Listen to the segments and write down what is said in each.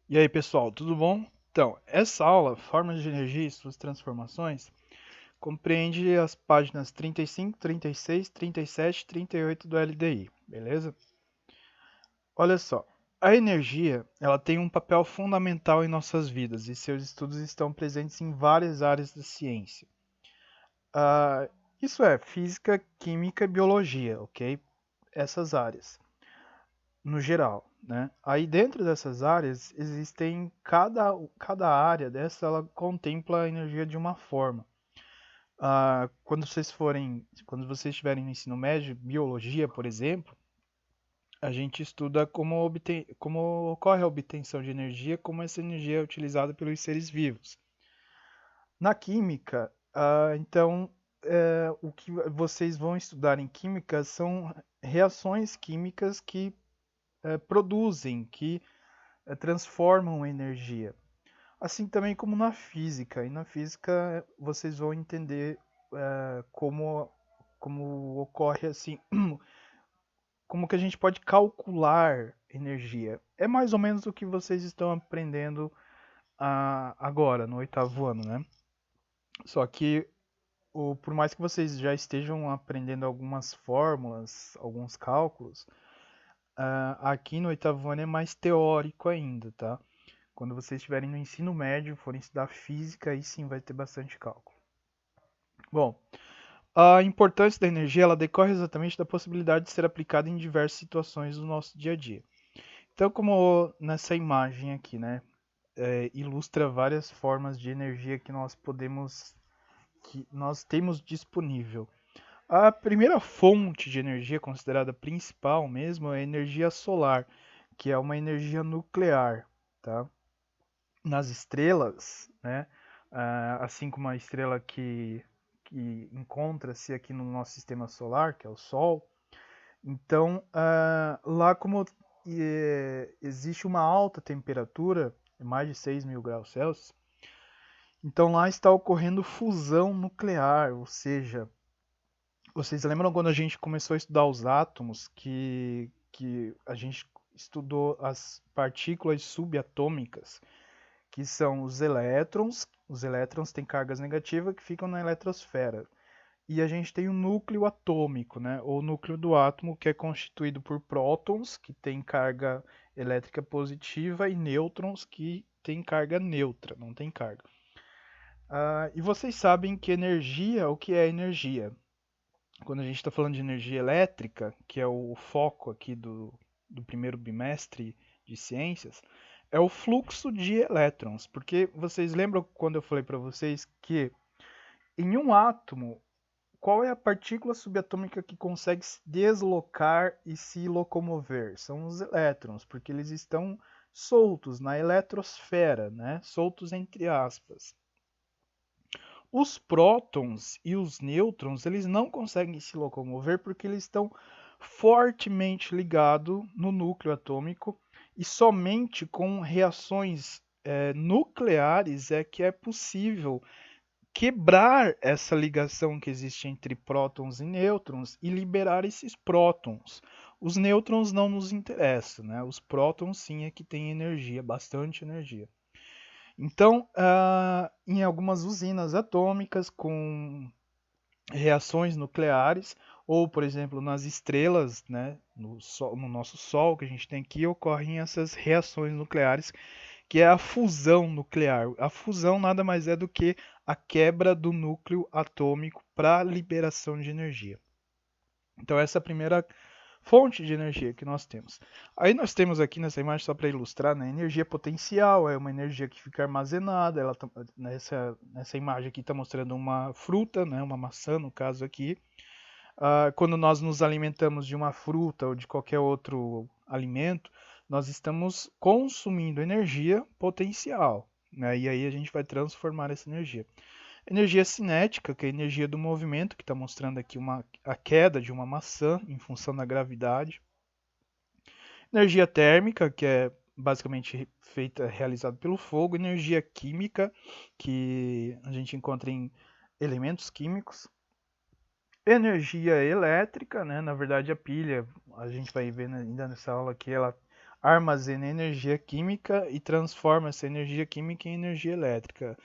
E aí, pessoal, tudo bom? Então, essa aula, Formas de Energia e suas Transformações, compreende as páginas 35, 36, 37 e 38 do LDI, beleza? Olha só, a energia, ela tem um papel fundamental em nossas vidas e seus estudos estão presentes em várias áreas da ciência. Ah, isso é física, química e biologia, ok? Essas áreas, no geral, né? Aí dentro dessas áreas existem cada área dessa ela contempla a energia de uma forma. Quando vocês estiverem no ensino médio, biologia, por exemplo, a gente estuda como ocorre a obtenção de energia, como essa energia é utilizada pelos seres vivos. Na química, então, o que vocês vão estudar em química são reações químicas que produzem, que transformam energia. Assim também como na física. E na física vocês vão entender como ocorre assim, como que a gente pode calcular energia. É mais ou menos o que vocês estão aprendendo agora, no oitavo ano, né? Só que por mais que vocês já estejam aprendendo algumas fórmulas, alguns cálculos, aqui no oitavo ano é mais teórico ainda, tá? Quando vocês estiverem no ensino médio, forem estudar física, aí sim vai ter bastante cálculo. Bom, a importância da energia ela decorre exatamente da possibilidade de ser aplicada em diversas situações do nosso dia a dia. Então, como nessa imagem aqui, né, ilustra várias formas de energia que nós temos disponível. A primeira fonte de energia considerada principal mesmo é a energia solar, que é uma energia nuclear, tá? Nas estrelas, né? Assim como a estrela que encontra-se aqui no nosso sistema solar, que é o Sol. Então, lá como existe uma alta temperatura, mais de 6.000 graus Celsius, então lá está ocorrendo fusão nuclear, ou seja, vocês lembram quando a gente começou a estudar os átomos, que a gente estudou as partículas subatômicas, que são os elétrons. Os elétrons têm cargas negativas que ficam na eletrosfera. E a gente tem o núcleo atômico, né? Ou núcleo do átomo, que é constituído por prótons, que têm carga elétrica positiva, e nêutrons, que têm carga neutra, não tem carga. E vocês sabem que energia, o que é energia? Quando a gente está falando de energia elétrica, que é o foco aqui do primeiro bimestre de ciências, é o fluxo de elétrons. Porque vocês lembram quando eu falei para vocês que em um átomo, qual é a partícula subatômica que consegue se deslocar e se locomover? São os elétrons, porque eles estão soltos na eletrosfera, né? Soltos entre aspas. Os prótons e os nêutrons, eles não conseguem se locomover porque eles estão fortemente ligados no núcleo atômico e somente com reações nucleares é que é possível quebrar essa ligação que existe entre prótons e nêutrons e liberar esses prótons. Os nêutrons não nos interessam, né? Os prótons sim é que têm energia, bastante energia. Então, em algumas usinas atômicas com reações nucleares, ou, por exemplo, nas estrelas, né, no nosso Sol que a gente tem aqui, ocorrem essas reações nucleares, que é a fusão nuclear. A fusão nada mais é do que a quebra do núcleo atômico para liberação de energia. Então, essa é a primeira fonte de energia que nós temos. Aí nós temos aqui nessa imagem, só para ilustrar, né, energia potencial, é uma energia que fica armazenada. Nessa imagem aqui está mostrando uma fruta, né, uma maçã no caso aqui. Quando nós nos alimentamos de uma fruta ou de qualquer outro alimento, nós estamos consumindo energia potencial, né, e aí a gente vai transformar essa energia. Energia cinética, que é a energia do movimento, que está mostrando aqui a queda de uma maçã em função da gravidade. Energia térmica, que é basicamente realizada pelo fogo. Energia química, que a gente encontra em elementos químicos. Energia elétrica, né? Na verdade, a pilha, a gente vai ver ainda nessa aula aqui, ela armazena energia química e transforma essa energia química em energia elétrica,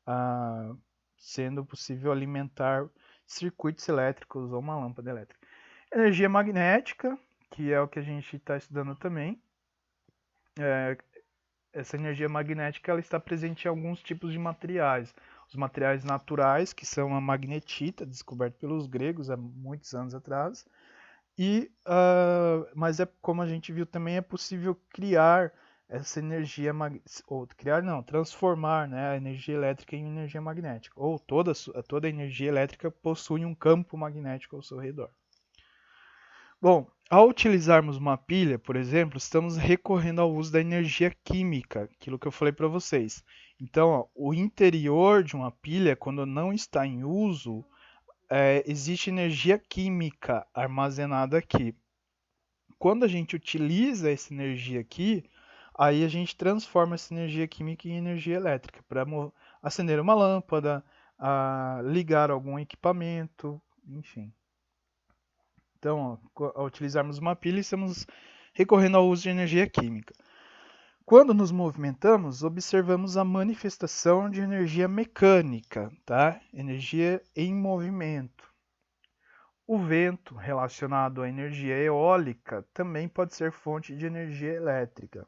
ah, sendo possível alimentar circuitos elétricos ou uma lâmpada elétrica. Energia magnética, que é o que a gente está estudando também. Essa energia magnética ela está presente em alguns tipos de materiais. Os materiais naturais, que são a magnetita, descoberta pelos gregos há muitos anos atrás, mas como a gente viu também é possível criar essa energia ou criar não, transformar, né, a energia elétrica em energia magnética. Ou toda energia elétrica possui um campo magnético ao seu redor. Bom, ao utilizarmos uma pilha, por exemplo, estamos recorrendo ao uso da energia química, aquilo que eu falei para vocês. Então, ó, o interior de uma pilha, quando não está em uso, existe energia química armazenada aqui. Quando a gente utiliza essa energia aqui, aí a gente transforma essa energia química em energia elétrica para acender uma lâmpada, ligar algum equipamento, enfim. Então, ó, ao utilizarmos uma pilha, estamos recorrendo ao uso de energia química. Quando nos movimentamos, observamos a manifestação de energia mecânica, tá? Energia em movimento. O vento, relacionado à energia eólica, também pode ser fonte de energia elétrica.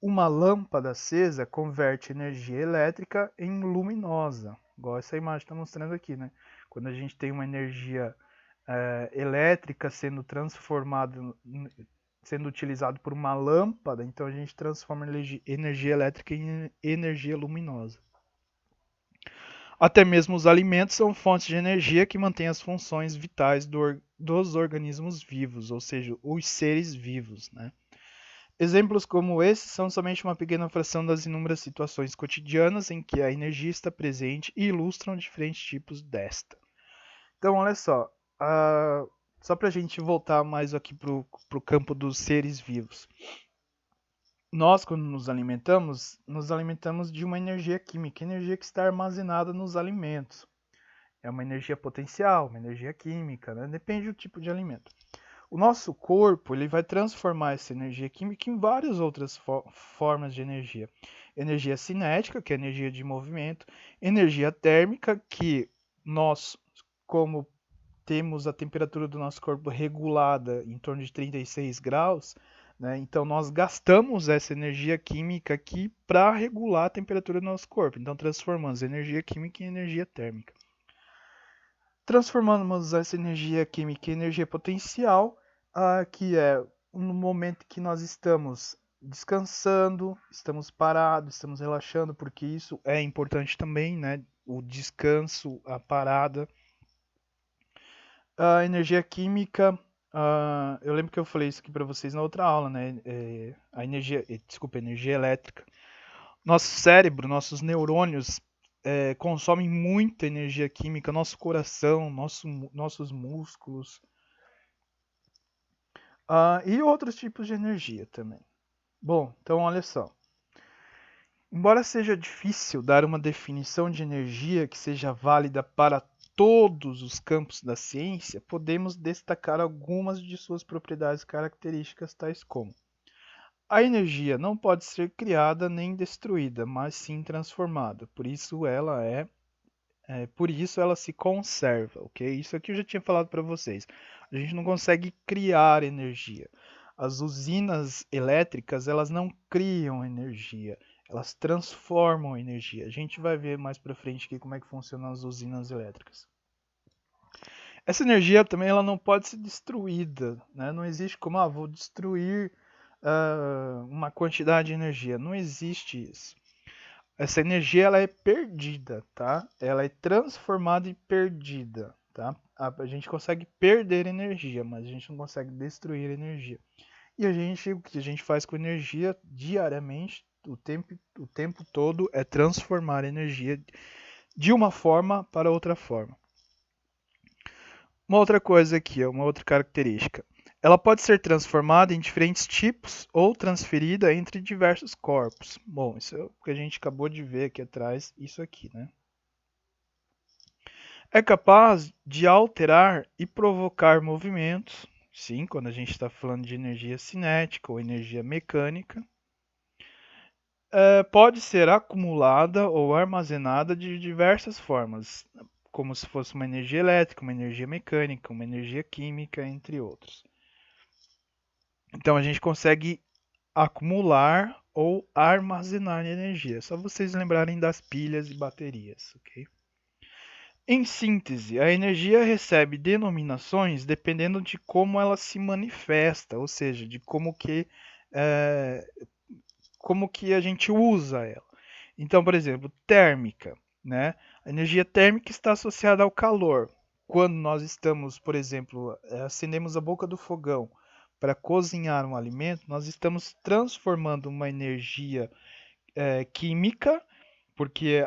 Uma lâmpada acesa converte energia elétrica em luminosa, igual essa imagem está mostrando aqui, né? Quando a gente tem uma energia elétrica sendo transformada, sendo utilizado por uma lâmpada, então a gente transforma energia elétrica em energia luminosa. Até mesmo os alimentos são fontes de energia que mantêm as funções vitais dos organismos vivos, ou seja, os seres vivos, né? Exemplos como esses são somente uma pequena fração das inúmeras situações cotidianas em que a energia está presente e ilustram diferentes tipos desta. Então, olha só, só para a gente voltar mais aqui para o campo dos seres vivos. Nós, quando nos alimentamos de uma energia química, energia que está armazenada nos alimentos. É uma energia potencial, uma energia química, né? Depende do tipo de alimento. O nosso corpo ele vai transformar essa energia química em várias outras formas de energia. Energia cinética, que é energia de movimento, energia térmica, que nós, como temos a temperatura do nosso corpo regulada em torno de 36 graus, né? Então nós gastamos essa energia química aqui para regular a temperatura do nosso corpo. Então transformamos energia química em energia térmica. Transformamos essa energia química em energia potencial, que é no momento que nós estamos descansando, estamos parados, estamos relaxando, porque isso é importante também, né? O descanso, a parada. A energia química, eu lembro que eu falei isso aqui para vocês na outra aula, né? Energia elétrica. Nosso cérebro, nossos neurônios consomem muita energia química, nosso coração, nossos músculos e outros tipos de energia também. Bom, então olha só. Embora seja difícil dar uma definição de energia que seja válida para todos os campos da ciência, podemos destacar algumas de suas propriedades características, tais como: a energia não pode ser criada nem destruída, mas sim transformada. Por isso ela se conserva, ok? Isso aqui eu já tinha falado para vocês. A gente não consegue criar energia. As usinas elétricas, elas não criam energia, elas transformam energia. A gente vai ver mais para frente aqui como é que funcionam as usinas elétricas. Essa energia também ela não pode ser destruída, né? Não existe como, vou destruir uma quantidade de energia. Não existe isso. Essa energia ela é perdida, tá? Ela é transformada e perdida, tá? A gente consegue perder energia, mas a gente não consegue destruir energia. E o que a gente faz com energia diariamente, o tempo todo, é transformar energia de uma forma para outra forma. Uma outra coisa aqui, uma outra característica. Ela pode ser transformada em diferentes tipos ou transferida entre diversos corpos. Bom, isso é o que a gente acabou de ver aqui atrás, isso aqui, né? É capaz de alterar e provocar movimentos, sim, quando a gente está falando de energia cinética ou energia mecânica, pode ser acumulada ou armazenada de diversas formas, como se fosse uma energia elétrica, uma energia mecânica, uma energia química, entre outros. Então a gente consegue acumular ou armazenar energia. É só vocês lembrarem das pilhas e baterias, ok? Em síntese, a energia recebe denominações dependendo de como ela se manifesta, ou seja, de eh, como que a gente usa ela. Então, por exemplo, térmica, né? A energia térmica está associada ao calor. Quando nós estamos, por exemplo, acendemos a boca do fogão para cozinhar um alimento, nós estamos transformando uma energia química, porque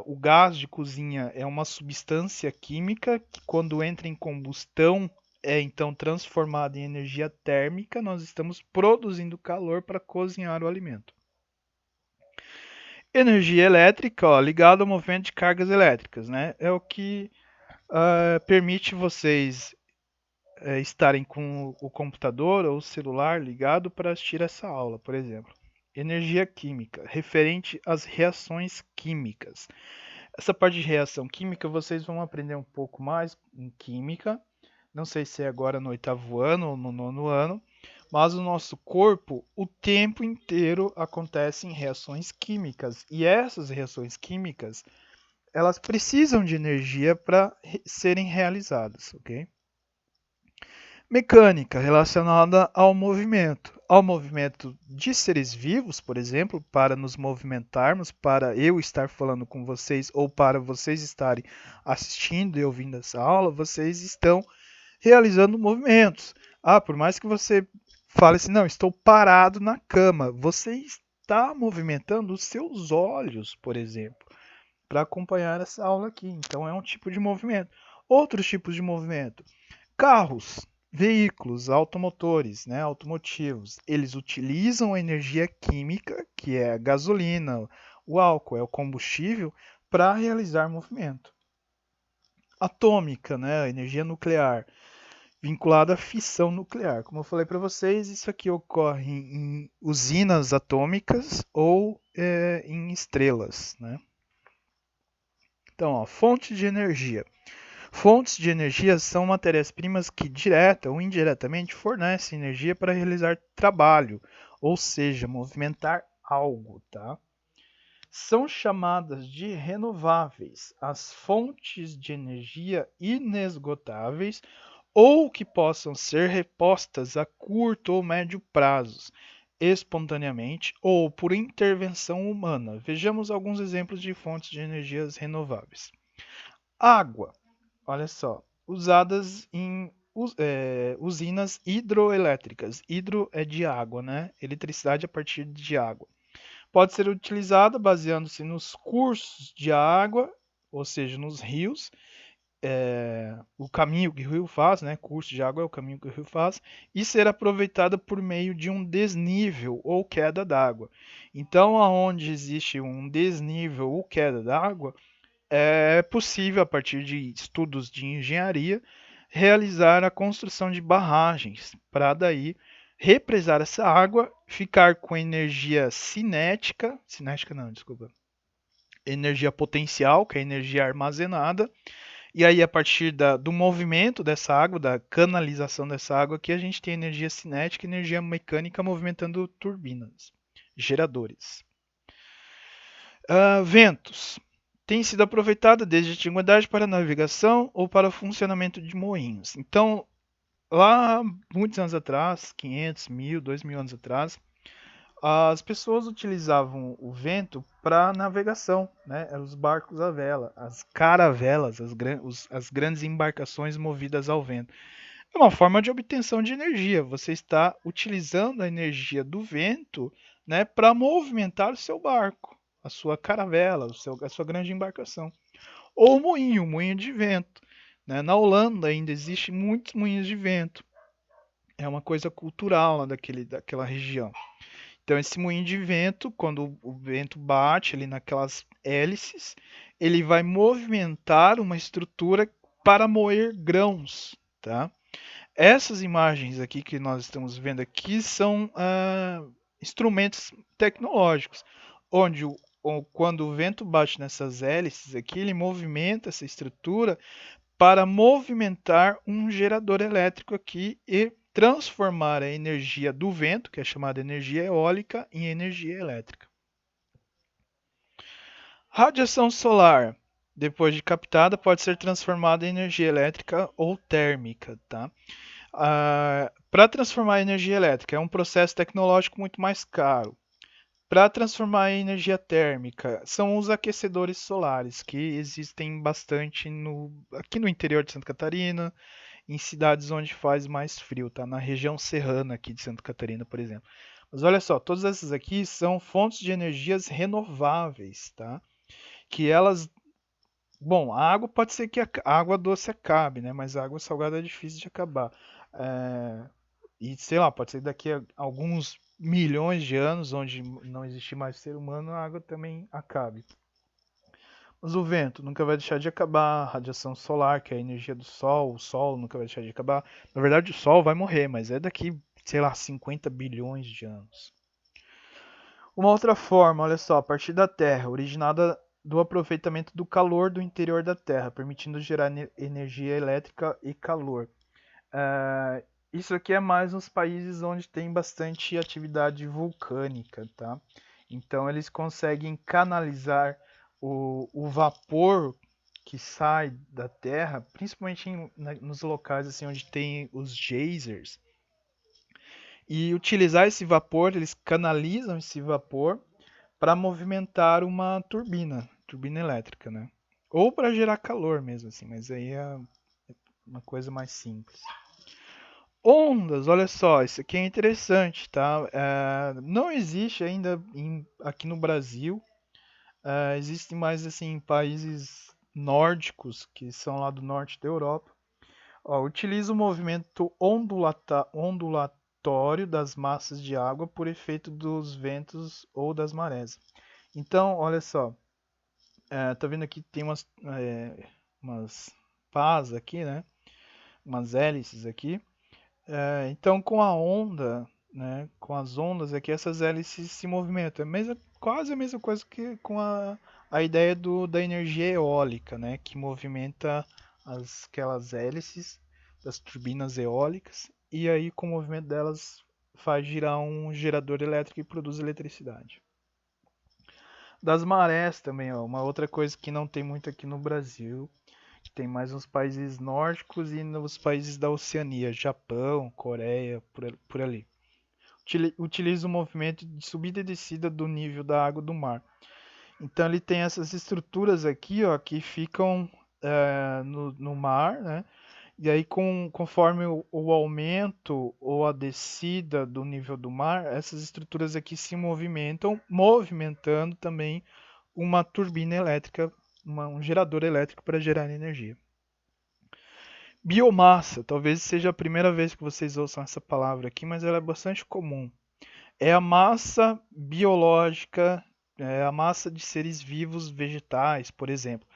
o gás de cozinha é uma substância química que, quando entra em combustão, é então transformada em energia térmica. Nós estamos produzindo calor para cozinhar o alimento. Energia elétrica, ó, ligada ao movimento de cargas elétricas, né? É o que permite vocês estarem com o computador ou o celular ligado para assistir essa aula, por exemplo. Energia química, referente às reações químicas. Essa parte de reação química vocês vão aprender um pouco mais em química. Não sei se é agora no 8º ano ou no 9º ano, mas o nosso corpo o tempo inteiro acontecem reações químicas e essas reações químicas elas precisam de energia para serem realizadas, ok? Mecânica relacionada ao movimento de seres vivos, por exemplo, para nos movimentarmos, para eu estar falando com vocês ou para vocês estarem assistindo e ouvindo essa aula, vocês estão realizando movimentos. Ah, por mais que você fale assim, não, estou parado na cama, você está movimentando os seus olhos, por exemplo, para acompanhar essa aula aqui. Então é um tipo de movimento. Outros tipos de movimento. Carros, veículos, automotores, né, automotivos, eles utilizam a energia química, que é a gasolina, o álcool, é o combustível, para realizar movimento. Atômica, né, a energia nuclear, vinculada à fissão nuclear. Como eu falei para vocês, isso aqui ocorre em usinas atômicas ou em estrelas, né? Então, ó, fonte de energia. Fontes de energia são matérias-primas que, direta ou indiretamente, fornecem energia para realizar trabalho, ou seja, movimentar algo, tá? São chamadas de renováveis as fontes de energia inesgotáveis ou que possam ser repostas a curto ou médio prazos, espontaneamente ou por intervenção humana. Vejamos alguns exemplos de fontes de energias renováveis. Água, olha só, usadas em usinas hidroelétricas. Hidro é de água, né? Eletricidade a partir de água. Pode ser utilizada baseando-se nos cursos de água, ou seja, nos rios, o caminho que o rio faz, né? Curso de água é o caminho que o rio faz, e ser aproveitada por meio de um desnível ou queda d'água. Então, aonde existe um desnível ou queda d'água, é possível, a partir de estudos de engenharia, realizar a construção de barragens para daí represar essa água, ficar com energia cinética não, desculpa, energia potencial, que é a energia armazenada, e aí a partir do movimento dessa água, da canalização dessa água aqui, a gente tem energia cinética e energia mecânica movimentando turbinas, geradores. Ventos. Tem sido aproveitada desde a antiguidade para navegação ou para o funcionamento de moinhos. Então, lá muitos anos atrás, 500, 1000, 2000 anos atrás, as pessoas utilizavam o vento para navegação, né? Eram os barcos à vela, as caravelas, as grandes embarcações movidas ao vento. É uma forma de obtenção de energia. Você está utilizando a energia do vento, né, para movimentar o seu barco, a sua caravela, a sua grande embarcação. Ou o moinho de vento. Né? Na Holanda ainda existem muitos moinhos de vento. É uma coisa cultural lá daquela região. Então, esse moinho de vento, quando o vento bate ali naquelas hélices, ele vai movimentar uma estrutura para moer grãos, tá? Essas imagens aqui que nós estamos vendo aqui são instrumentos tecnológicos, onde quando o vento bate nessas hélices aqui, ele movimenta essa estrutura para movimentar um gerador elétrico aqui e transformar a energia do vento, que é chamada energia eólica, em energia elétrica. Radiação solar, depois de captada, pode ser transformada em energia elétrica ou térmica, tá? Para transformar em energia elétrica é um processo tecnológico muito mais caro. Para transformar em energia térmica, são os aquecedores solares, que existem bastante aqui no interior de Santa Catarina, em cidades onde faz mais frio, tá? Na região serrana aqui de Santa Catarina, por exemplo. Mas olha só, todas essas aqui são fontes de energias renováveis, tá? Que elas, bom, a água pode ser que a água doce acabe, né? Mas a água salgada é difícil de acabar. É, e sei lá, pode ser que daqui a alguns milhões de anos, onde não existir mais ser humano, a água também acabe. Mas o vento nunca vai deixar de acabar, a radiação solar, que é a energia do sol, o sol nunca vai deixar de acabar. Na verdade, o sol vai morrer, mas é daqui, sei lá, 50 bilhões de anos. Uma outra forma, olha só, a partir da Terra, originada do aproveitamento do calor do interior da Terra, permitindo gerar energia elétrica e calor. É, isso aqui é mais nos países onde tem bastante atividade vulcânica, tá? Então eles conseguem canalizar o vapor que sai da Terra, principalmente nos locais assim onde tem os geysers, e utilizar esse vapor, eles canalizam esse vapor para movimentar uma turbina elétrica, né? Ou para gerar calor mesmo assim, mas aí é uma coisa mais simples. Ondas, olha só, isso aqui é interessante, tá? Não existe ainda aqui no Brasil. Existem mais assim países nórdicos que são lá do norte da Europa. Ó, utiliza o movimento ondulatório das massas de água por efeito dos ventos ou das marés. Então, olha só, tá vendo aqui tem umas pás aqui, né? Umas hélices aqui. Então, com a onda, né, com as ondas aqui, essas hélices se movimentam. Quase a mesma coisa que com a ideia da energia eólica, né, que movimenta aquelas hélices das turbinas eólicas, e aí com o movimento delas faz girar um gerador elétrico e produz eletricidade. Das marés também, ó, uma outra coisa que não tem muito aqui no Brasil, tem mais nos países nórdicos e nos países da Oceania, Japão, Coreia, por ali. Utiliza o movimento de subida e descida do nível da água do mar. Então ele tem essas estruturas aqui, ó, que ficam no mar, né? E aí, conforme o aumento ou a descida do nível do mar, essas estruturas aqui se movimentam, movimentando também uma turbina elétrica, um gerador elétrico para gerar energia. Biomassa, talvez seja a primeira vez que vocês ouçam essa palavra aqui, mas ela é bastante comum. É a massa biológica, é a massa de seres vivos vegetais, por exemplo.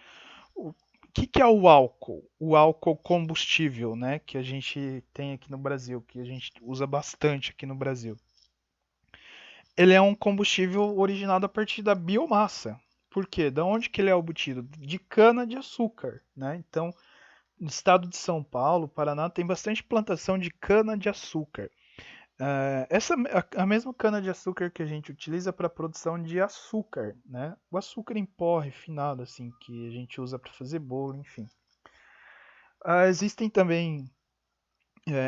O que é o álcool? O álcool combustível, né, que a gente tem aqui no Brasil, que a gente usa bastante aqui no Brasil. Ele é um combustível originado a partir da biomassa. Por quê? Da onde que ele é obtido? De cana de açúcar, né? Então, no estado de São Paulo, Paraná, tem bastante plantação de cana de açúcar. A mesma cana de açúcar que a gente utiliza para a produção de açúcar, né? O açúcar em pó refinado, assim, que a gente usa para fazer bolo, enfim. Existem também,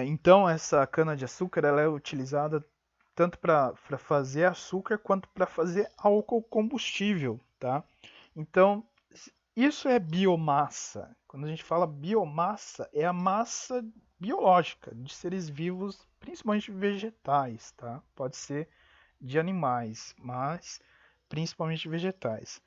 então essa cana de açúcar ela é utilizada tanto para fazer açúcar quanto para fazer álcool combustível, tá? Então isso é biomassa. Quando a gente fala biomassa, é a massa biológica de seres vivos, principalmente vegetais, tá? Pode ser de animais, mas principalmente vegetais.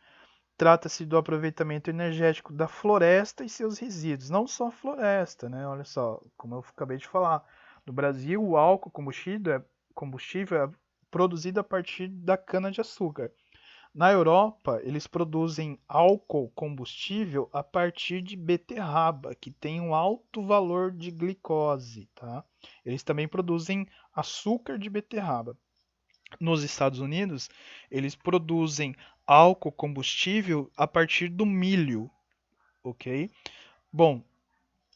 Trata-se do aproveitamento energético da floresta e seus resíduos, não só a floresta, né? Olha só, como eu acabei de falar, no Brasil o álcool combustível é produzido a partir da cana de açúcar. Na Europa, eles produzem álcool combustível a partir de beterraba, que tem um alto valor de glicose, tá? Eles também produzem açúcar de beterraba. Nos Estados Unidos, eles produzem álcool combustível a partir do milho, ok? Bom,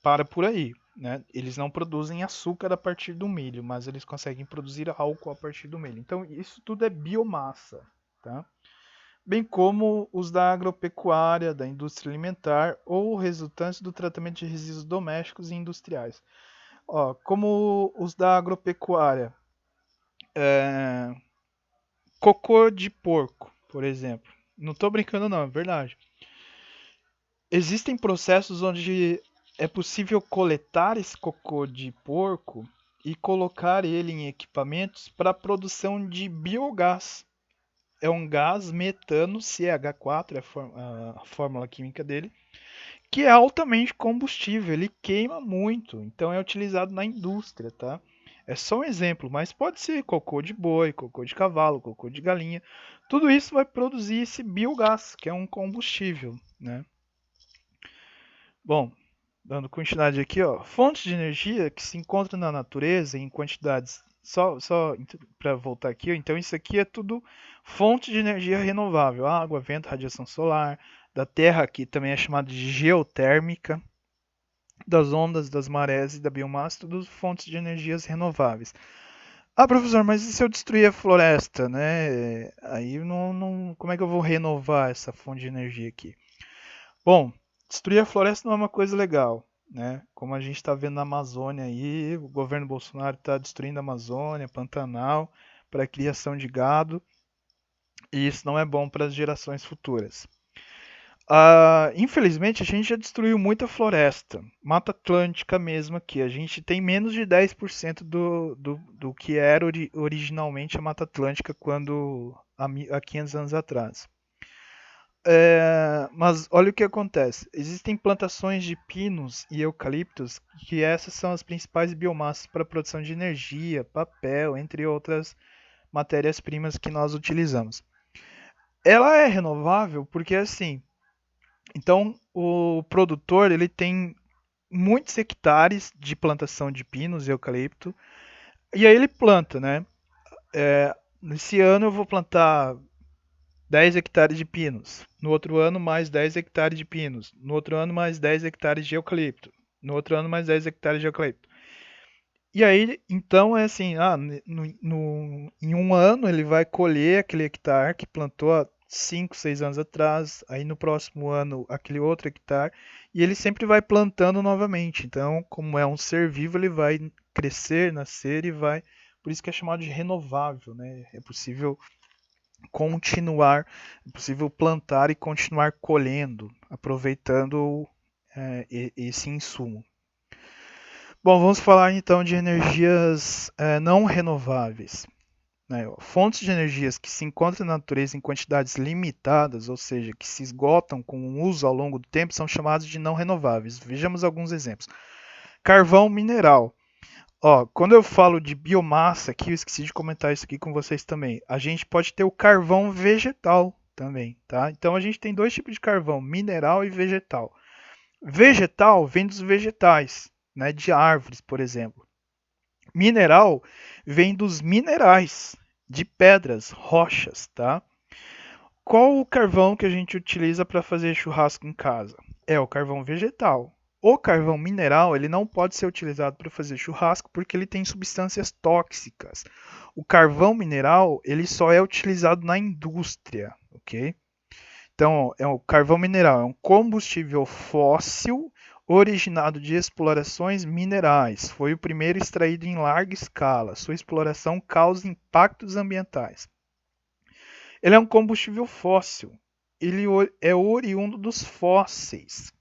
para por aí, né? Eles não produzem açúcar a partir do milho, mas eles conseguem produzir álcool a partir do milho. Então, isso tudo é biomassa, tá? Bem como os da agropecuária, da indústria alimentar ou resultantes do tratamento de resíduos domésticos e industriais. Ó, como os da agropecuária, é, cocô de porco, por exemplo. Não estou brincando não, é verdade. Existem processos onde é possível coletar esse cocô de porco e colocar ele em equipamentos para a produção de biogás. É um gás metano CH4, é a fórmula química dele, que é altamente combustível, ele queima muito, então é utilizado na indústria, tá? É só um exemplo, mas pode ser cocô de boi, cocô de cavalo, cocô de galinha. Tudo isso vai produzir esse biogás, que é um combustível, né? Bom, dando continuidade aqui, ó, fontes de energia que se encontram na natureza em quantidades. Só para voltar aqui, ó, então isso aqui é tudo fonte de energia renovável: água, vento, radiação solar, da Terra, que também é chamada de geotérmica, das ondas, das marés e da biomassa, tudo fontes de energias renováveis. Ah, professor, mas e se eu destruir a floresta, né? Aí como é que eu vou renovar essa fonte de energia aqui? Bom, destruir a floresta não é uma coisa legal, né? Como a gente está vendo na Amazônia aí, o governo Bolsonaro está destruindo a Amazônia, Pantanal, para a criação de gado, e isso não é bom para as gerações futuras. Infelizmente, a gente já destruiu muita floresta, Mata Atlântica mesmo aqui. A gente tem menos de 10% do que era originalmente a Mata Atlântica há 500 anos atrás. Mas olha o que acontece. Existem plantações de pinos e eucaliptos, que essas são as principais biomassas para a produção de energia, papel, entre outras matérias-primas que nós utilizamos. Ela é renovável porque assim, então o produtor ele tem muitos hectares de plantação de pinos e eucalipto e aí ele planta, né? Nesse ano eu vou plantar 10 hectares de pinos. No outro ano, mais 10 hectares de pinos. No outro ano, mais 10 hectares de eucalipto. No outro ano, mais 10 hectares de eucalipto. E aí, então, é assim, em um ano ele vai colher aquele hectare que plantou há 5, 6 anos atrás, aí no próximo ano aquele outro hectare, e ele sempre vai plantando novamente. Então, como é um ser vivo, ele vai crescer, nascer e vai. Por isso que é chamado de renovável, né? É possível continuar, é possível plantar e continuar colhendo, aproveitando esse insumo. Bom, vamos falar então de energias não renováveis. Né? Fontes de energias que se encontram na natureza em quantidades limitadas, ou seja, que se esgotam com o uso ao longo do tempo, são chamadas de não renováveis. Vejamos alguns exemplos. Carvão mineral. Ó, quando eu falo de biomassa aqui, eu esqueci de comentar isso aqui com vocês também. A gente pode ter o carvão vegetal também, tá? Então a gente tem dois tipos de carvão, mineral e vegetal. Vegetal vem dos vegetais, né, de árvores, por exemplo. Mineral vem dos minerais, de pedras, rochas, tá? Qual o carvão que a gente utiliza para fazer churrasco em casa? É o carvão vegetal. O carvão mineral ele não pode ser utilizado para fazer churrasco porque ele tem substâncias tóxicas. O carvão mineral ele só é utilizado na indústria, ok? Então, o carvão mineral é um combustível fóssil originado de explorações minerais. Foi o primeiro extraído em larga escala. Sua exploração causa impactos ambientais. Ele é um combustível fóssil. Ele é oriundo dos fósseis.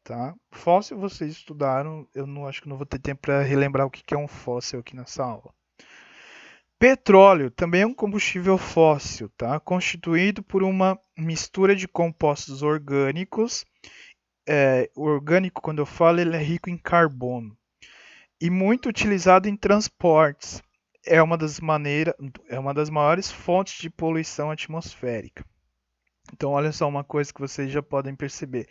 Tá? Fóssil vocês estudaram, eu não acho que não vou ter tempo para relembrar o que é um fóssil aqui nessa aula. Petróleo também é um combustível fóssil, tá? Constituído por uma mistura de compostos orgânicos. Orgânico, quando eu falo, ele é rico em carbono e muito utilizado em transportes. É uma das maiores fontes de poluição atmosférica. Então, olha só uma coisa que vocês já podem perceber.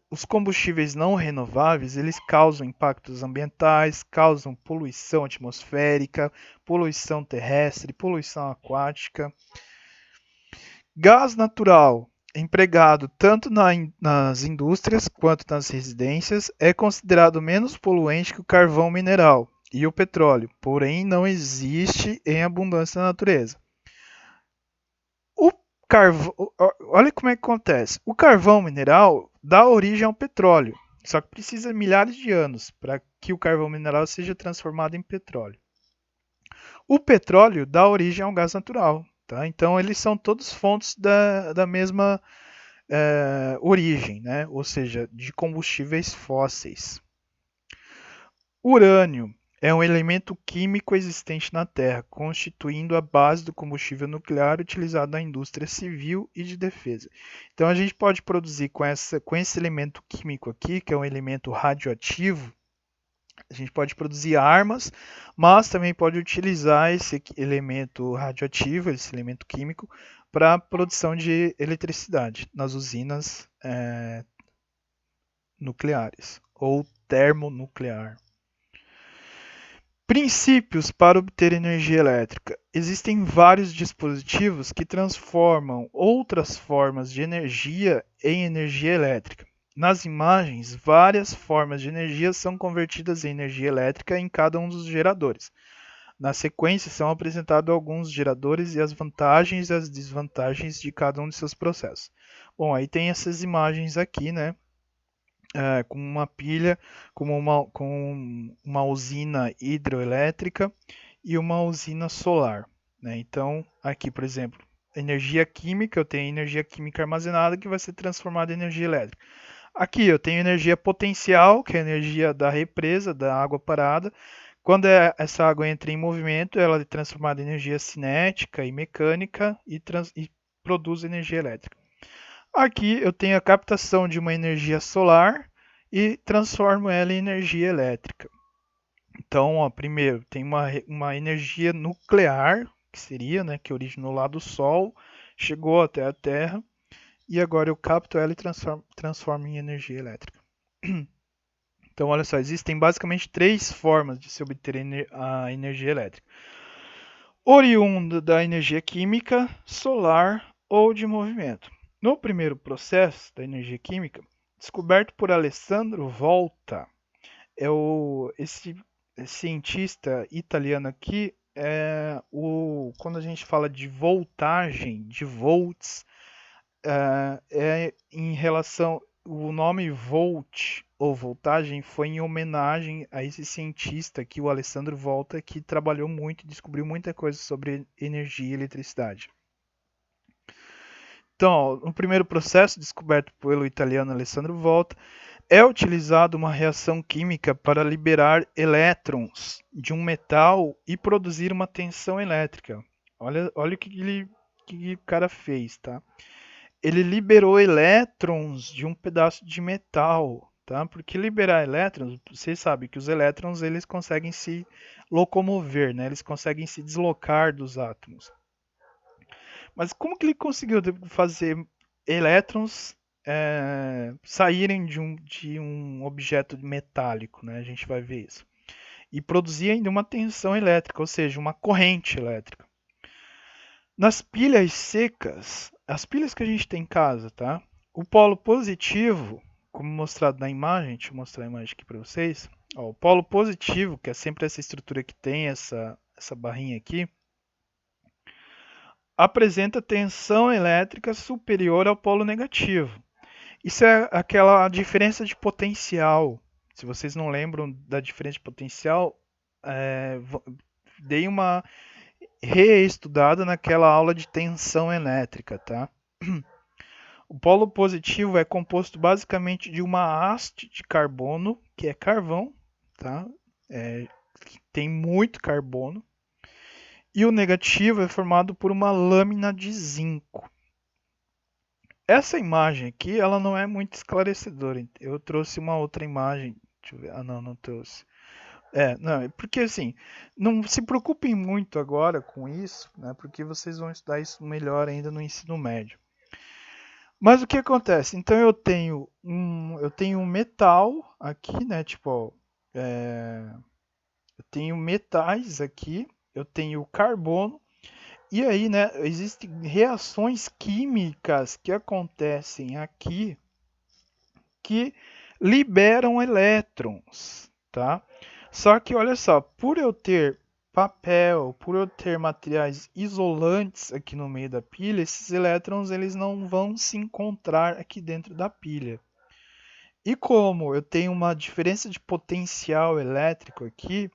Os combustíveis não renováveis, eles causam impactos ambientais, causam poluição atmosférica, poluição terrestre, poluição aquática. Gás natural, empregado tanto nas indústrias quanto nas residências, é considerado menos poluente que o carvão mineral e o petróleo, porém não existe em abundância na natureza. O carvão, olha como é que acontece. O carvão mineral dá origem ao petróleo, só que precisa de milhares de anos para que o carvão mineral seja transformado em petróleo. O petróleo dá origem ao gás natural, tá? Então eles são todos fontes da mesma origem, né? Ou seja, de combustíveis fósseis. Urânio é um elemento químico existente na Terra, constituindo a base do combustível nuclear utilizado na indústria civil e de defesa. Então a gente pode produzir com esse elemento químico aqui, que é um elemento radioativo, a gente pode produzir armas, mas também pode utilizar esse elemento radioativo, esse elemento químico, para a produção de eletricidade nas usinas nucleares ou termonuclear. Princípios para obter energia elétrica. Existem vários dispositivos que transformam outras formas de energia em energia elétrica. Nas imagens, várias formas de energia são convertidas em energia elétrica em cada um dos geradores. Na sequência, são apresentados alguns geradores e as vantagens e as desvantagens de cada um de seus processos. Bom, aí tem essas imagens aqui, né? Com uma pilha, com uma usina hidroelétrica e uma usina solar, né? Então, aqui, por exemplo, energia química, eu tenho energia química armazenada que vai ser transformada em energia elétrica. Aqui eu tenho energia potencial, que é a energia da represa, da água parada. Quando essa água entra em movimento, ela é transformada em energia cinética e mecânica e produz energia elétrica. Aqui eu tenho a captação de uma energia solar e transformo ela em energia elétrica. Então, ó, primeiro tem uma energia nuclear, que seria, né, que originou lá do Sol, chegou até a Terra, e agora eu capto ela e transformo em energia elétrica. Então, olha só, existem basicamente três formas de se obter a energia elétrica: oriunda da energia química, solar ou de movimento. No primeiro processo da energia química, descoberto por Alessandro Volta, esse cientista italiano aqui, quando a gente fala de voltagem, de volts, em relação. O nome volt ou voltagem foi em homenagem a esse cientista aqui, o Alessandro Volta, que trabalhou muito e descobriu muita coisa sobre energia e eletricidade. Então, no primeiro processo, descoberto pelo italiano Alessandro Volta, é utilizada uma reação química para liberar elétrons de um metal e produzir uma tensão elétrica. Olha o que o cara fez, tá? Ele liberou elétrons de um pedaço de metal, tá? Porque liberar elétrons, vocês sabem que os elétrons eles conseguem se locomover, né? Eles conseguem se deslocar dos átomos. Mas como que ele conseguiu fazer elétrons saírem de um objeto metálico, né? A gente vai ver isso. E produzir ainda uma tensão elétrica, ou seja, uma corrente elétrica. Nas pilhas secas, as pilhas que a gente tem em casa, tá? O polo positivo, como mostrado na imagem, deixa eu mostrar a imagem aqui para vocês. Ó, o polo positivo, que é sempre essa estrutura que tem essa barrinha aqui, apresenta tensão elétrica superior ao polo negativo. Isso é aquela diferença de potencial. Se vocês não lembram da diferença de potencial, dei uma reestudada naquela aula de tensão elétrica, tá? O polo positivo é composto basicamente de uma haste de carbono, que é carvão, tá? Tem muito carbono. E o negativo é formado por uma lâmina de zinco. Essa imagem aqui, ela não é muito esclarecedora. Eu trouxe uma outra imagem. Deixa eu ver. Ah, não trouxe. Não, porque assim, não se preocupem muito agora com isso, né? Porque vocês vão estudar isso melhor ainda no ensino médio. Mas o que acontece? Então eu tenho um metal aqui, né? Tipo, ó, eu tenho metais aqui, eu tenho carbono, e aí, né, existem reações químicas que acontecem aqui que liberam elétrons, tá? Só que olha só, por eu ter papel, por eu ter materiais isolantes aqui no meio da pilha, esses elétrons eles não vão se encontrar aqui dentro da pilha. E como eu tenho uma diferença de potencial elétrico aqui,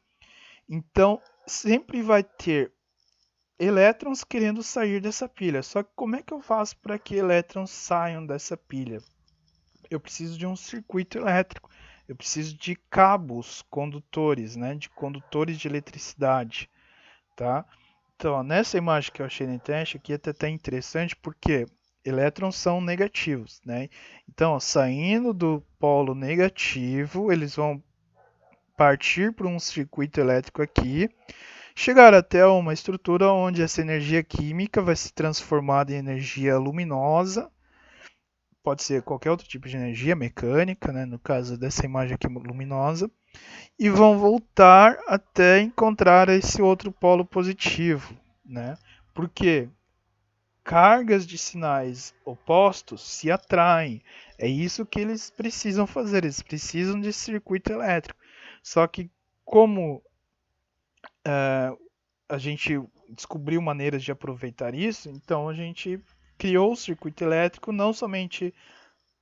então sempre vai ter elétrons querendo sair dessa pilha. Só que como é que eu faço para que elétrons saiam dessa pilha? Eu preciso de um circuito elétrico. Eu preciso de cabos condutores, né, de condutores de eletricidade, tá? Então, ó, nessa imagem que eu achei na internet aqui é até interessante porque elétrons são negativos, né? Então, ó, saindo do polo negativo, eles vão partir para um circuito elétrico aqui, chegar até uma estrutura onde essa energia química vai se transformar em energia luminosa, pode ser qualquer outro tipo de energia mecânica, né, no caso dessa imagem aqui luminosa, e vão voltar até encontrar esse outro polo positivo, né? Porque cargas de sinais opostos se atraem. É isso que eles precisam fazer, eles precisam de circuito elétrico. Só que como a gente descobriu maneiras de aproveitar isso, então a gente criou o circuito elétrico não somente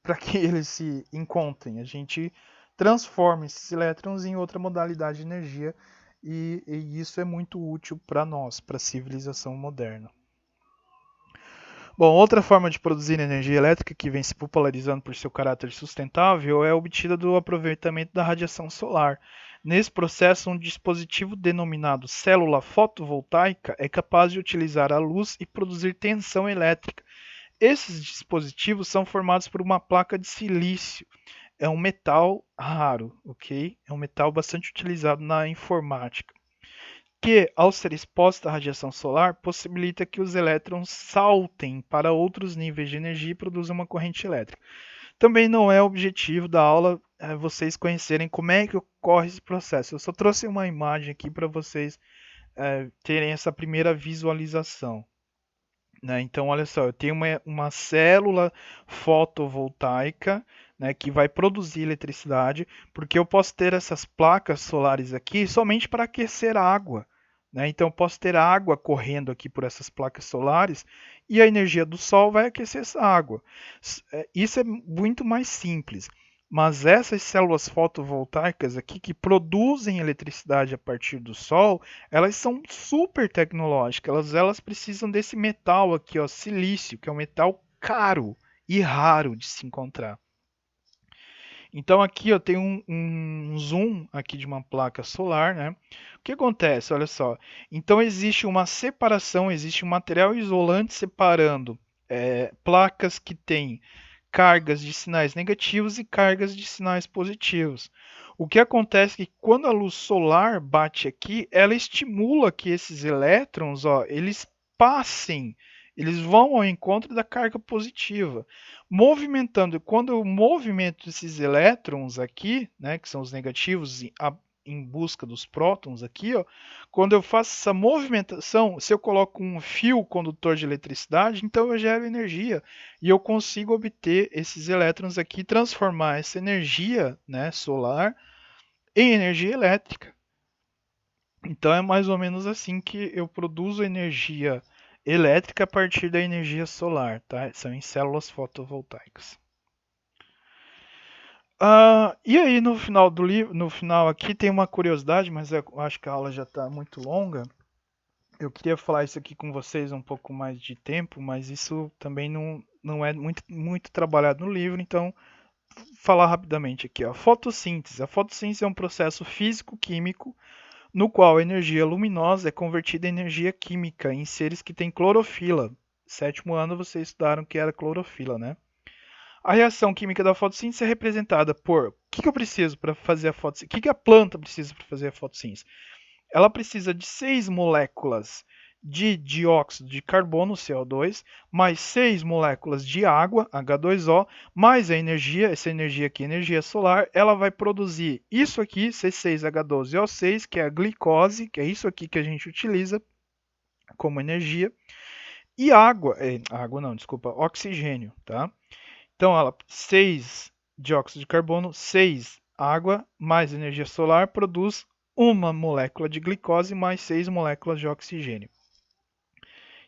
para que eles se encontrem, a gente transforma esses elétrons em outra modalidade de energia e isso é muito útil para nós, para a civilização moderna. Bom, outra forma de produzir energia elétrica que vem se popularizando por seu caráter sustentável é obtida do aproveitamento da radiação solar. Nesse processo, um dispositivo denominado célula fotovoltaica é capaz de utilizar a luz e produzir tensão elétrica. Esses dispositivos são formados por uma placa de silício. É um metal raro, ok? É um metal bastante utilizado na informática que, ao ser exposta à radiação solar, possibilita que os elétrons saltem para outros níveis de energia e produzam uma corrente elétrica. Também não é objetivo da aula vocês conhecerem como é que ocorre esse processo. Eu só trouxe uma imagem aqui para vocês terem essa primeira visualização. Né? Então, olha só, eu tenho uma célula fotovoltaica, né, que vai produzir eletricidade, porque eu posso ter essas placas solares aqui somente para aquecer a água. Né? Então, eu posso ter água correndo aqui por essas placas solares e a energia do sol vai aquecer essa água. Isso é muito mais simples. Mas essas células fotovoltaicas aqui que produzem eletricidade a partir do sol, elas são super tecnológicas. Elas precisam desse metal aqui, ó, silício, que é um metal caro e raro de se encontrar. Então aqui eu tenho um zoom aqui de uma placa solar, né? O que acontece? Olha só. Então existe uma separação, existe um material isolante separando placas que têm cargas de sinais negativos e cargas de sinais positivos. O que acontece é que quando a luz solar bate aqui, ela estimula que esses elétrons, ó, eles passem, eles vão ao encontro da carga positiva, movimentando. Quando eu movimento esses elétrons aqui, né, que são os negativos, em busca dos prótons aqui, ó, quando eu faço essa movimentação, se eu coloco um fio condutor de eletricidade, então eu gero energia e eu consigo obter esses elétrons aqui, transformar essa energia, né, solar em energia elétrica. Então é mais ou menos assim que eu produzo energia elétrica a partir da energia solar, tá? São em células fotovoltaicas. E aí no final do livro, no final aqui tem uma curiosidade, mas eu acho que a aula já está muito longa. Eu queria falar isso aqui com vocês um pouco mais de tempo, mas isso também não é muito trabalhado no livro, então falar rapidamente aqui. Ó. Fotossíntese. A fotossíntese é um processo físico-químico no qual a energia luminosa é convertida em energia química em seres que têm clorofila. Sétimo ano vocês estudaram que era clorofila, né? A reação química da fotossíntese é representada por o que eu preciso para fazer a fotossíntese? O que a planta precisa para fazer a fotossíntese? Ela precisa de 6 moléculas de dióxido de carbono, CO2, mais 6 moléculas de água, H2O, mais a energia, essa energia aqui, energia solar, ela vai produzir isso aqui, C6H12O6, que é a glicose, que é isso aqui que a gente utiliza como energia, e água, água não, desculpa, oxigênio, tá? Então, ela 6 dióxido de carbono, 6 água, mais energia solar, produz uma molécula de glicose mais 6 moléculas de oxigênio.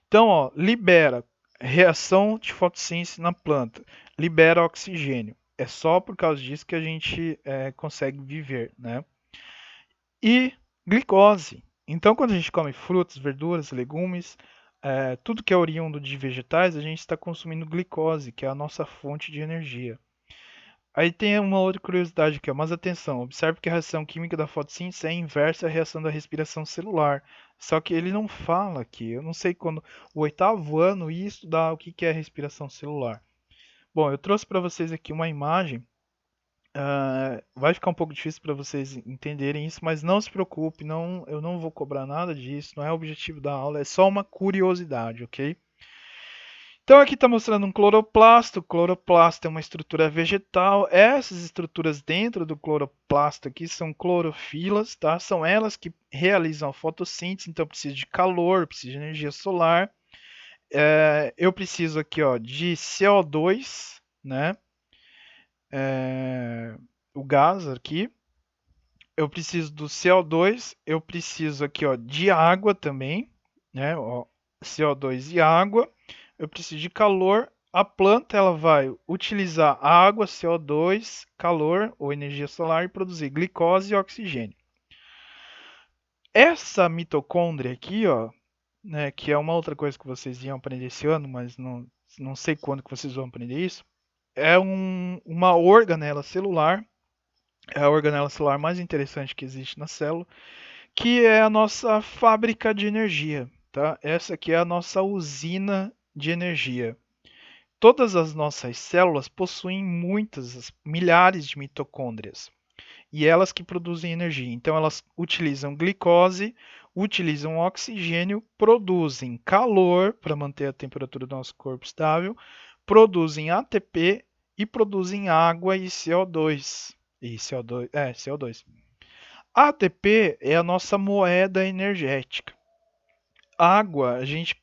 Então, ó, libera reação de fotossíntese na planta, libera oxigênio. É só por causa disso que a gente consegue viver, né? E glicose. Então, quando a gente come frutas, verduras, legumes, tudo que é oriundo de vegetais, a gente está consumindo glicose, que é a nossa fonte de energia. Aí tem uma outra curiosidade aqui, ó, mas atenção, observe que a reação química da fotossíntese é inversa à reação da respiração celular. Só que ele não fala aqui, eu não sei quando, o oitavo ano ia estudar o que é respiração celular. Bom, eu trouxe para vocês aqui uma imagem, vai ficar um pouco difícil para vocês entenderem isso, mas não se preocupe, não, eu não vou cobrar nada disso, não é o objetivo da aula, é só uma curiosidade, ok? Então aqui está mostrando um cloroplasto. O cloroplasto é uma estrutura vegetal. Essas estruturas dentro do cloroplasto aqui são clorofilas, tá? São elas que realizam a fotossíntese. Então eu preciso de calor, preciso de energia solar. Eu preciso aqui, ó, de CO2, né? O gás aqui. Eu preciso do CO2. Eu preciso aqui, ó, de água também, né? Ó, CO2 e água. Eu preciso de calor. A planta ela vai utilizar água, CO2, calor ou energia solar e produzir glicose e oxigênio. Essa mitocôndria aqui, ó, né, que é uma outra coisa que vocês iam aprender esse ano, mas não sei quando que vocês vão aprender isso, é uma organela celular, é a organela celular mais interessante que existe na célula, que é a nossa fábrica de energia, tá? Essa aqui é a nossa usina de energia. Todas as nossas células possuem muitas, milhares de mitocôndrias e elas que produzem energia. Então elas utilizam glicose, utilizam oxigênio, produzem calor para manter a temperatura do nosso corpo estável, produzem ATP e produzem água e CO2. E CO2. ATP é a nossa moeda energética. Água, a gente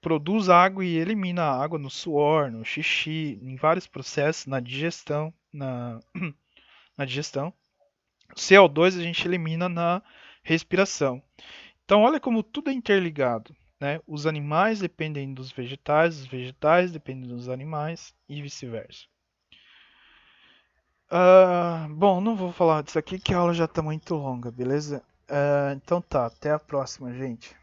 produz água e elimina a água no suor, no xixi, em vários processos, na digestão, na digestão. CO2 a gente elimina na respiração. Então, olha como tudo é interligado, né? Os animais dependem dos vegetais, os vegetais dependem dos animais e vice-versa. Bom, não vou falar disso aqui que a aula já está muito longa, beleza? Então tá, até a próxima, gente.